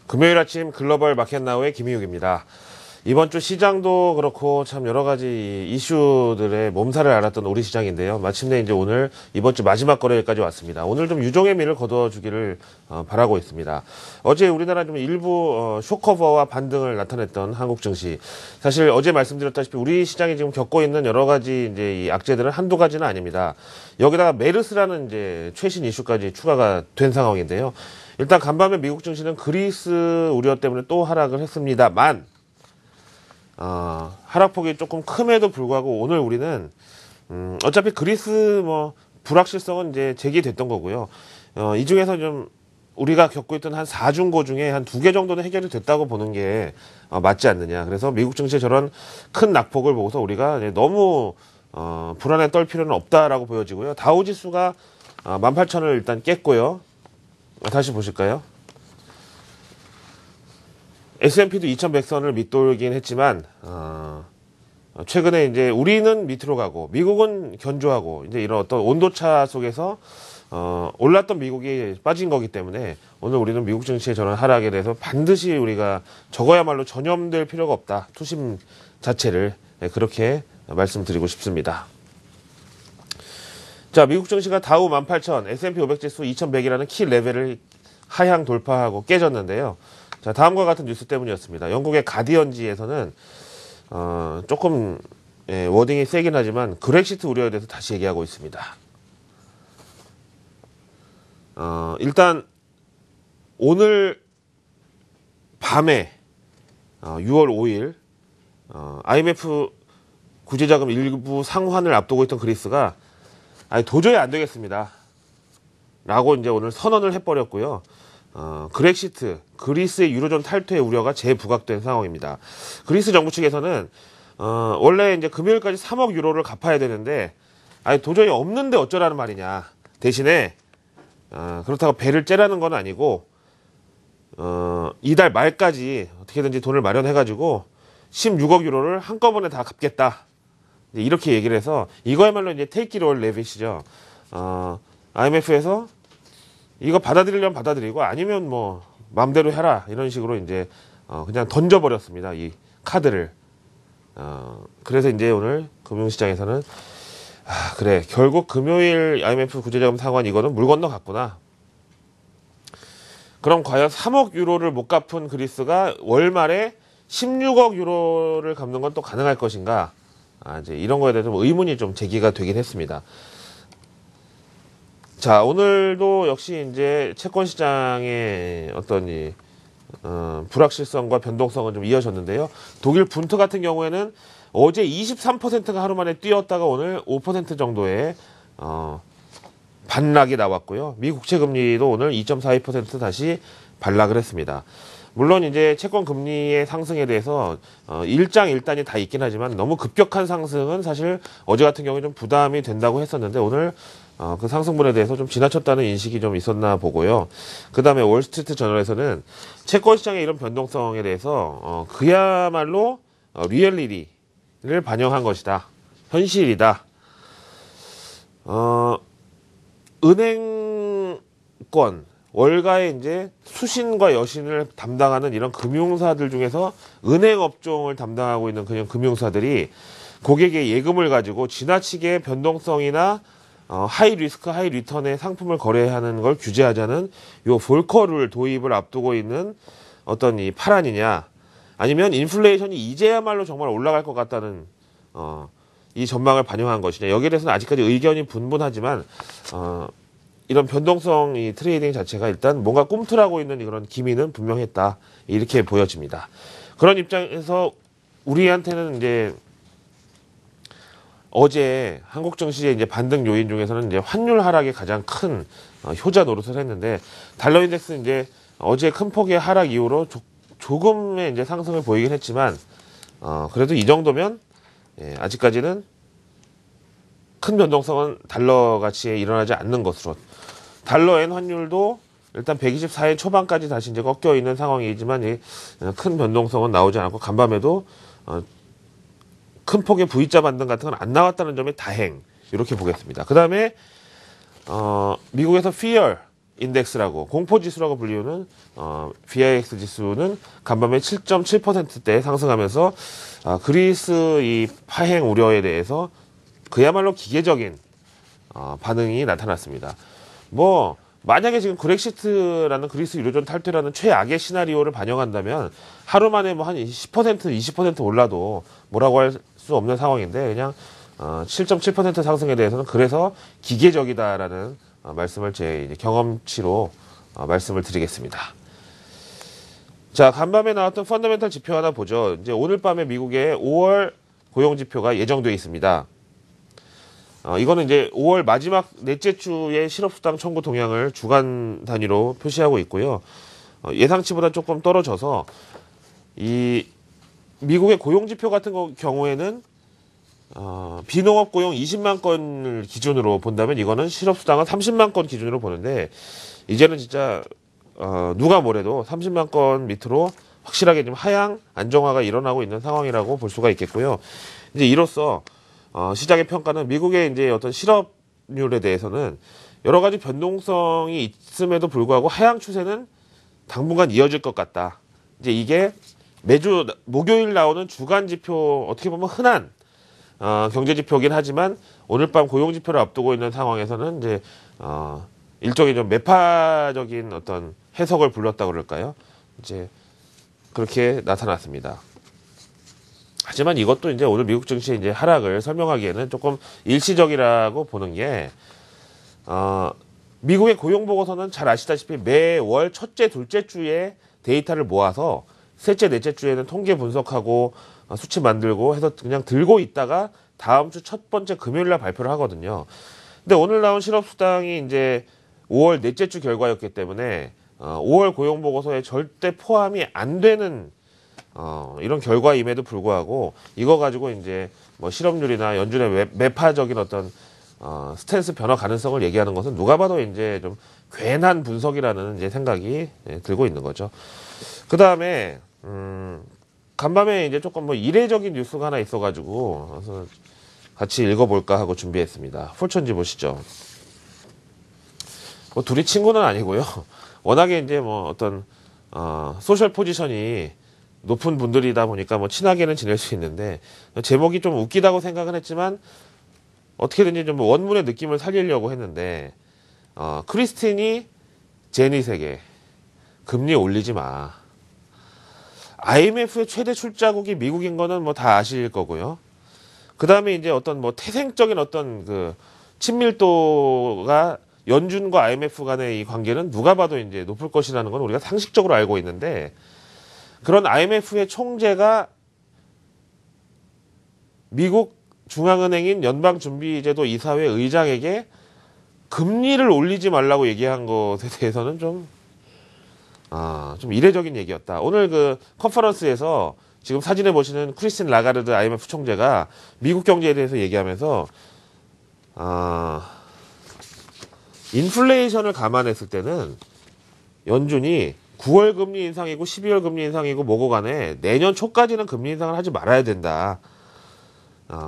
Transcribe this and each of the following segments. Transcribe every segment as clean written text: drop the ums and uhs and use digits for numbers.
금요일 아침 글로벌 마켓나우의 김희욱입니다. 이번 주 시장도 그렇고 참 여러 가지 이슈들의 몸살을 앓았던 우리 시장인데요. 마침내 이제 오늘 이번 주 마지막 거래일까지 왔습니다. 오늘 좀 유종의 미를 거둬주기를 바라고 있습니다. 어제 우리나라 좀 일부 쇼커버와 반등을 나타냈던 한국 증시. 사실 어제 말씀드렸다시피 우리 시장이 지금 겪고 있는 여러 가지 이제 이 악재들은 한두 가지는 아닙니다. 여기다가 메르스라는 이제 최신 이슈까지 추가가 된 상황인데요. 일단 간밤에 미국 증시는 그리스 우려 때문에 또 하락을 했습니다만 하락폭이 조금 큼에도 불구하고 오늘 우리는 어차피 그리스 불확실성은 이제 제기됐던 거고요. 이 중에서 좀 우리가 겪고 있던 한 4중고 중에 한 2개 정도는 해결이 됐다고 보는 게 맞지 않느냐. 그래서 미국 증시의 저런 큰 낙폭을 보고서 우리가 너무 불안에 떨 필요는 없다라고 보여지고요. 다우지수가 18,000을 일단 깼고요. 다시 보실까요? S&P도 2100선을 밑돌긴 했지만 최근에 이제 우리는 밑으로 가고 미국은 견조하고 이제 이런 어떤 온도차 속에서 올랐던 미국이 빠진 거기 때문에 오늘 우리는 미국 증시의 저런 하락에 대해서 반드시 우리가 적어야말로 전염될 필요가 없다. 투심 자체를 그렇게 말씀드리고 싶습니다. 자, 미국 증시가 다우 18,000, S&P 500 지수 2100이라는 키 레벨을 하향 돌파하고 깨졌는데요. 자, 다음과 같은 뉴스 때문이었습니다. 영국의 가디언지에서는 조금 워딩이 세긴 하지만 그렉시트 우려에 대해서 다시 얘기하고 있습니다. 일단 오늘 밤에 6월 5일 IMF 구제자금 일부 상환을 앞두고 있던 그리스가 도저히 안 되겠습니다. 라고 이제 오늘 선언을 해버렸고요. 그렉시트, 그리스의 유로존 탈퇴 우려가 재부각된 상황입니다. 그리스 정부 측에서는, 원래 이제 금요일까지 3억 유로를 갚아야 되는데, 도저히 없는데 어쩌라는 말이냐. 대신에, 그렇다고 배를 째라는 건 아니고, 이달 말까지 어떻게든지 돈을 마련해가지고, 16억 유로를 한꺼번에 다 갚겠다. 이렇게 얘기를 해서 이거야말로 이제 take it or leave it이죠. IMF에서 이거 받아들이려면 받아들이고 아니면 마음대로 해라 이런 식으로 이제 그냥 던져버렸습니다. 이 카드를. 그래서 이제 오늘 금융시장에서는 그래 결국 금요일 IMF 구제자금 상환 이거는 물 건너갔구나. 그럼 과연 3억 유로를 못 갚은 그리스가 월말에 16억 유로를 갚는 건 또 가능할 것인가? 이제 이런 거에 대해서 의문이 좀 제기가 되긴 했습니다. 자, 오늘도 역시 이제 채권 시장의 어떤 불확실성과 변동성은 좀 이어졌는데요. 독일 분트 같은 경우에는 어제 23%가 하루 만에 뛰었다가 오늘 5% 정도의 반락이 나왔고요. 미 국채 금리도 오늘 2.42% 다시 반락을 했습니다. 물론 이제 채권 금리의 상승에 대해서 일장일단이 다 있긴 하지만 너무 급격한 상승은 사실 어제 같은 경우에 좀 부담이 된다고 했었는데 오늘 그 상승분에 대해서 좀 지나쳤다는 인식이 좀 있었나 보고요. 그 다음에 월스트리트 저널에서는 채권 시장의 이런 변동성에 대해서 그야말로 리얼리티를 반영한 것이다. 현실이다. 은행권 월가의 이제 수신과 여신을 담당하는 이런 금융사들 중에서 은행 업종을 담당하고 있는 그냥 금융사들이 고객의 예금을 가지고 지나치게 변동성이나 하이 리스크, 하이 리턴의 상품을 거래하는 걸 규제하자는 요 볼커룰 도입을 앞두고 있는 어떤 이 파란이냐, 아니면 인플레이션이 이제야말로 정말 올라갈 것 같다는 이 전망을 반영한 것이냐. 여기에 대해서는 아직까지 의견이 분분하지만 이런 변동성 이 트레이딩 자체가 일단 뭔가 꿈틀하고 있는 이런 기미는 분명했다. 이렇게 보여집니다. 그런 입장에서 우리한테는 이제 어제 한국 증시의 이제 반등 요인 중에서는 이제 환율 하락이 가장 큰 효자 노릇을 했는데 달러 인덱스는 이제 어제 큰 폭의 하락 이후로 조금의 이제 상승을 보이긴 했지만 그래도 이 정도면 아직까지는 큰 변동성은 달러 가치에 일어나지 않는 것으로 달러엔 환율도 일단 124엔 초반까지 다시 이제 꺾여 있는 상황이지만 큰 변동성은 나오지 않고 간밤에도 큰 폭의 V자 반등 같은 건 안 나왔다는 점이 다행 이렇게 보겠습니다. 그 다음에 미국에서 fear 인덱스라고 공포지수라고 불리우는 VIX 지수는 간밤에 7.7%대 상승하면서 그리스 이 파행 우려에 대해서 그야말로 기계적인 반응이 나타났습니다. 뭐 만약에 지금 그렉시트라는 그리스 유로존 탈퇴라는 최악의 시나리오를 반영한다면 하루 만에 뭐 한 10% 20% 올라도 뭐라고 할 수 없는 상황인데 그냥 7.7% 상승에 대해서는 그래서 기계적이다라는 말씀을 제 이제 경험치로 말씀을 드리겠습니다. 자, 간밤에 나왔던 펀더멘탈 지표 하나 보죠. 이제 오늘 밤에 미국의 5월 고용 지표가 예정되어 있습니다. 이거는 이제 5월 마지막 넷째 주의 실업수당 청구 동향을 주간 단위로 표시하고 있고요. 예상치보다 조금 떨어져서 이 미국의 고용 지표 같은 경우에는 비농업 고용 20만 건을 기준으로 본다면 이거는 실업수당은 30만 건 기준으로 보는데 이제는 진짜 누가 뭐래도 30만 건 밑으로 확실하게 좀 하향 안정화가 일어나고 있는 상황이라고 볼 수가 있겠고요. 이제 이로써 시장의 평가는 미국의 이제 어떤 실업률에 대해서는 여러 가지 변동성이 있음에도 불구하고 하향 추세는 당분간 이어질 것 같다. 이제 이게 매주 목요일 나오는 주간 지표 어떻게 보면 흔한 경제 지표긴 하지만 오늘 밤 고용 지표를 앞두고 있는 상황에서는 이제 일종의 좀 매파적인 어떤 해석을 불렀다고 그럴까요? 이제 그렇게 나타났습니다. 하지만 이것도 이제 오늘 미국 증시의 이제 하락을 설명하기에는 조금 일시적이라고 보는 게, 미국의 고용 보고서는 잘 아시다시피 매월 첫째, 둘째 주에 데이터를 모아서 셋째, 넷째 주에는 통계 분석하고 수치 만들고 해서 그냥 들고 있다가 다음 주 첫 번째 금요일 날 발표를 하거든요. 근데 오늘 나온 실업수당이 이제 5월 넷째 주 결과였기 때문에 5월 고용 보고서에 절대 포함이 안 되는 이런 결과임에도 불구하고 이거 가지고 이제 뭐 실업률이나 연준의 매파적인 어떤 스탠스 변화 가능성을 얘기하는 것은 누가 봐도 이제 좀 괜한 분석이라는 이제 생각이 들고 있는 거죠. 그 다음에 간밤에 이제 조금 뭐 이례적인 뉴스가 하나 있어가지고 그래서 같이 읽어볼까 하고 준비했습니다. 폴천지 보시죠. 뭐 둘이 친구는 아니고요. 워낙에 이제 뭐 어떤 소셜 포지션이 높은 분들이다 보니까 뭐 친하게는 지낼 수 있는데 제목이 좀 웃기다고 생각은 했지만 어떻게든지 좀 원문의 느낌을 살리려고 했는데 크리스틴이 제닛에게 금리 올리지 마. IMF의 최대 출자국이 미국인 거는 뭐 다 아실 거고요. 그 다음에 이제 어떤 뭐 태생적인 어떤 그 친밀도가 연준과 IMF 간의 이 관계는 누가 봐도 이제 높을 것이라는 건 우리가 상식적으로 알고 있는데 그런 IMF의 총재가 미국 중앙은행인 연방준비제도 이사회 의장에게 금리를 올리지 말라고 얘기한 것에 대해서는 좀 이례적인 얘기였다. 오늘 그 컨퍼런스에서 지금 사진에 보시는 크리스틴 라가르드 IMF 총재가 미국 경제에 대해서 얘기하면서 인플레이션을 감안했을 때는 연준이 9월 금리 인상이고 12월 금리 인상이고 뭐고 간에 내년 초까지는 금리 인상을 하지 말아야 된다.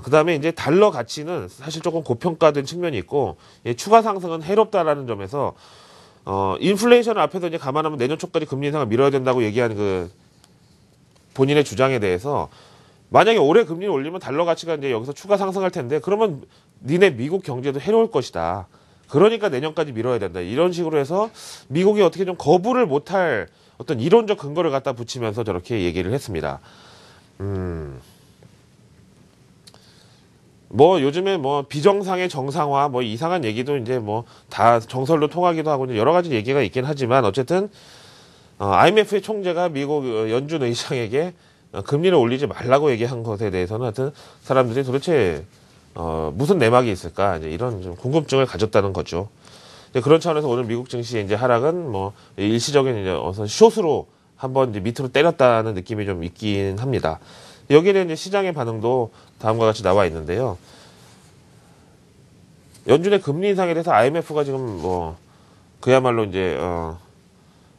그 다음에 이제 달러 가치는 사실 조금 고평가된 측면이 있고 추가 상승은 해롭다라는 점에서 인플레이션을 앞에서 이제 감안하면 내년 초까지 금리 인상을 미뤄야 된다고 얘기한 그 본인의 주장에 대해서 만약에 올해 금리를 올리면 달러 가치가 이제 여기서 추가 상승할 텐데 그러면 니네 미국 경제도 해로울 것이다. 그러니까 내년까지 미뤄야 된다. 이런 식으로 해서 미국이 어떻게 좀 거부를 못할 어떤 이론적 근거를 갖다 붙이면서 저렇게 얘기를 했습니다. 뭐 요즘에 뭐 비정상의 정상화 뭐 이상한 얘기도 이제 뭐 다 정설로 통하기도 하고 여러 가지 얘기가 있긴 하지만 어쨌든 IMF의 총재가 미국 연준 의장에게 금리를 올리지 말라고 얘기한 것에 대해서는 하여튼 사람들이 도대체 무슨 내막이 있을까 이제 이런 좀 궁금증을 가졌다는 거죠. 이제 그런 차원에서 오늘 미국 증시의 이제 하락은 뭐 일시적인 이제 어떤 숏으로 한번 이제 밑으로 때렸다는 느낌이 좀 있긴 합니다. 여기는 이제 시장의 반응도 다음과 같이 나와 있는데요. 연준의 금리 인상에 대해서 IMF가 지금 뭐 그야말로 이제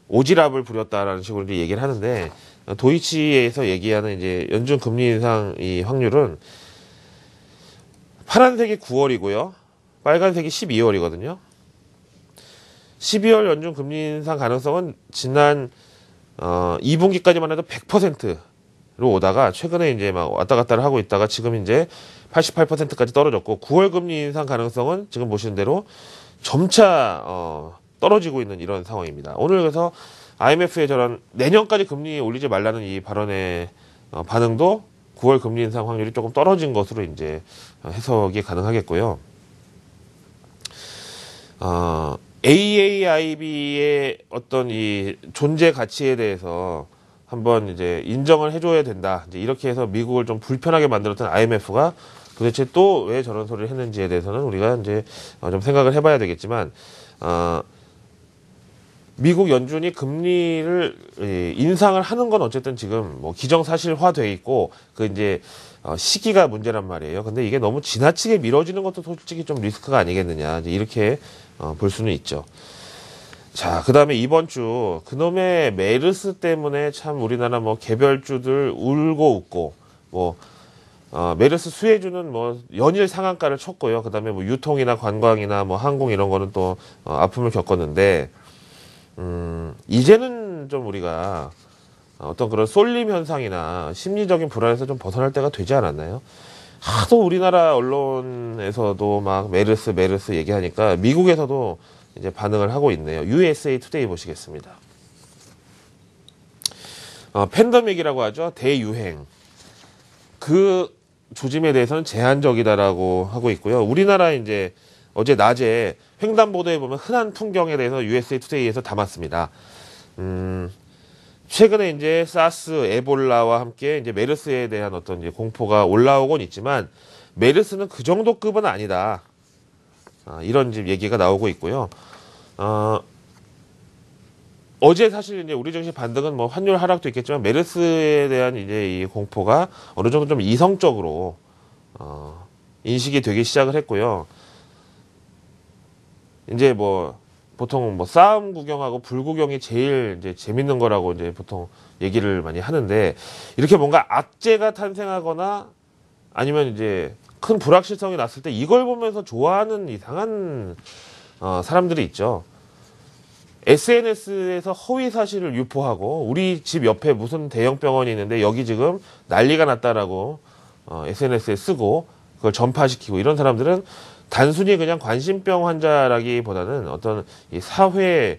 오지랖을 부렸다라는 식으로 이제 얘기를 하는데 도이치에서 얘기하는 이제 연준 금리 인상 이 확률은 파란색이 9월이고요. 빨간색이 12월이거든요. 12월 연중 금리 인상 가능성은 지난 2분기까지만 해도 100%로 오다가 최근에 이제 막 왔다 갔다를 하고 있다가 지금 이제 88%까지 떨어졌고 9월 금리 인상 가능성은 지금 보시는 대로 점차 떨어지고 있는 이런 상황입니다. 오늘 그래서 IMF의 저런 내년까지 금리 올리지 말라는 이 발언의 반응도 9월 금리 인상 확률이 조금 떨어진 것으로 이제 해석이 가능하겠고요. AAIB의 어떤 이 존재 가치에 대해서 한번 이제 인정을 해줘야 된다. 이제 이렇게 해서 미국을 좀 불편하게 만들었던 IMF가 도대체 또 왜 저런 소리를 했는지에 대해서는 우리가 이제 좀 생각을 해봐야 되겠지만, 미국 연준이 금리를 인상을 하는 건 어쨌든 지금 뭐 기정사실화돼 있고 그 이제 시기가 문제란 말이에요. 근데 이게 너무 지나치게 미뤄지는 것도 솔직히 좀 리스크가 아니겠느냐. 이제 이렇게 볼 수는 있죠. 자, 그 다음에 이번 주 그놈의 메르스 때문에 참 우리나라 뭐 개별주들 울고 웃고 뭐 메르스 수혜주는 뭐 연일 상한가를 쳤고요. 그 다음에 뭐 유통이나 관광이나 뭐 항공 이런 거는 또 아픔을 겪었는데 이제는 좀 우리가 어떤 그런 쏠림 현상이나 심리적인 불안에서 좀 벗어날 때가 되지 않았나요? 하도 우리나라 언론에서도 막 메르스 얘기하니까 미국에서도 이제 반응을 하고 있네요. USA 투데이 보시겠습니다. 팬데믹이라고 하죠. 대유행. 그 조짐에 대해서는 제한적이다라고 하고 있고요. 우리나라 이제 어제 낮에 횡단보도에 보면 흔한 풍경에 대해서 USA 투데이에서 담았습니다. 최근에 이제 사스, 에볼라와 함께 이제 메르스에 대한 어떤 이제 공포가 올라오곤 있지만 메르스는 그 정도 급은 아니다. 이런 지금 얘기가 나오고 있고요. 어제 사실 이제 우리 증시 반등은 뭐 환율 하락도 있겠지만 메르스에 대한 이제 이 공포가 어느 정도 좀 이성적으로 인식이 되기 시작을 했고요. 이제 뭐 보통 뭐 싸움 구경하고 불 구경이 제일 이제 재밌는 거라고 이제 보통 얘기를 많이 하는데 이렇게 뭔가 악재가 탄생하거나 아니면 이제 큰 불확실성이 났을 때 이걸 보면서 좋아하는 이상한 사람들이 있죠. SNS에서 허위 사실을 유포하고 우리 집 옆에 무슨 대형 병원이 있는데 여기 지금 난리가 났다라고 SNS에 쓰고 그걸 전파시키고 이런 사람들은 단순히 그냥 관심병 환자라기보다는 어떤 이 사회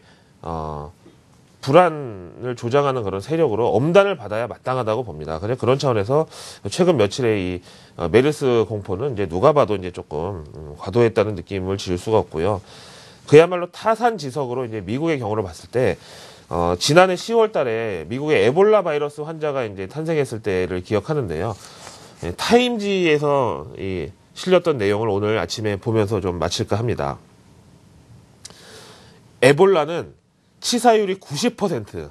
불안을 조장하는 그런 세력으로 엄단을 받아야 마땅하다고 봅니다. 그냥 그런 차원에서 최근 며칠의 이 메르스 공포는 이제 누가 봐도 이제 조금 과도했다는 느낌을 지을 수가 없고요. 그야말로 타산지석으로 이제 미국의 경우를 봤을 때 지난해 10월 달에 미국의 에볼라 바이러스 환자가 이제 탄생했을 때를 기억하는데요. 타임지에서 실렸던 내용을 오늘 아침에 보면서 좀 마칠까 합니다. 에볼라는 치사율이 90%.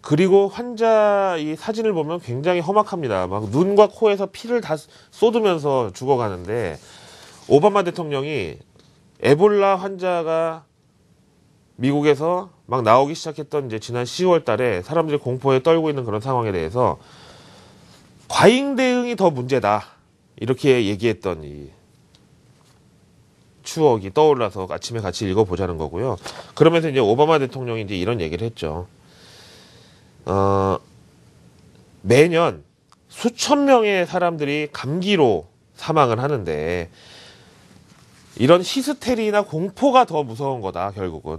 그리고 환자 이 사진을 보면 굉장히 험악합니다. 막 눈과 코에서 피를 다 쏟으면서 죽어가는데 오바마 대통령이 에볼라 환자가 미국에서 막 나오기 시작했던 이제 지난 10월 달에 사람들이 공포에 떨고 있는 그런 상황에 대해서 과잉 대응이 더 문제다. 이렇게 얘기했던 이 추억이 떠올라서 아침에 같이 읽어보자는 거고요. 그러면서 이제 오바마 대통령이 이제 이런 얘기를 했죠. 매년 수천 명의 사람들이 감기로 사망을 하는데 이런 히스테리나 공포가 더 무서운 거다, 결국은.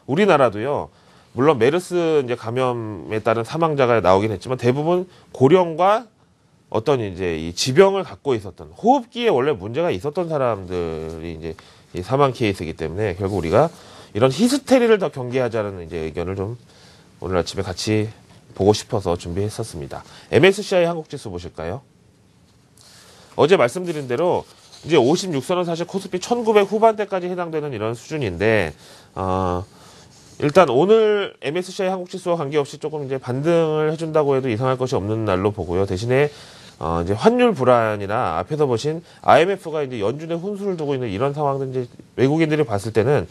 우리나라도요, 물론 메르스 이제 감염에 따른 사망자가 나오긴 했지만 대부분 고령과 어떤 이제 이 지병을 갖고 있었던 호흡기에 원래 문제가 있었던 사람들이 이제 이 사망 케이스이기 때문에 결국 우리가 이런 히스테리를 더 경계하자는 이제 의견을 좀 오늘 아침에 같이 보고 싶어서 준비했었습니다. MSCI 한국지수 보실까요? 어제 말씀드린 대로 이제 56선은 사실 코스피 1900 후반대까지 해당되는 이런 수준인데, 일단 오늘 MSCI 한국지수와 관계없이 조금 이제 반등을 해준다고 해도 이상할 것이 없는 날로 보고요. 대신에, 이제 환율 불안이나 앞에서 보신 IMF가 이제 연준에 혼수를 두고 있는 이런 상황들 이제 외국인들이 봤을 때는,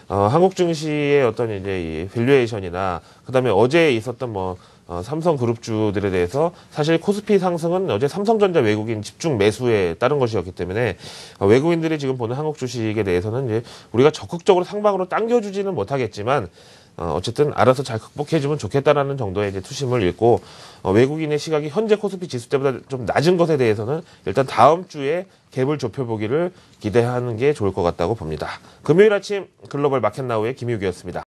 한국 증시의 어떤 이제 이 밸류에이션이나, 그 다음에 어제 있었던 뭐, 삼성그룹주들에 대해서 사실 코스피 상승은 어제 삼성전자 외국인 집중 매수에 따른 것이었기 때문에 외국인들이 지금 보는 한국 주식에 대해서는 이제 우리가 적극적으로 상방으로 당겨주지는 못하겠지만 어쨌든 알아서 잘 극복해주면 좋겠다라는 정도의 이제 투심을 읽고 외국인의 시각이 현재 코스피 지수 때보다 좀 낮은 것에 대해서는 일단 다음 주에 갭을 좁혀보기를 기대하는 게 좋을 것 같다고 봅니다. 금요일 아침 글로벌 마켓나우의 김유기였습니다.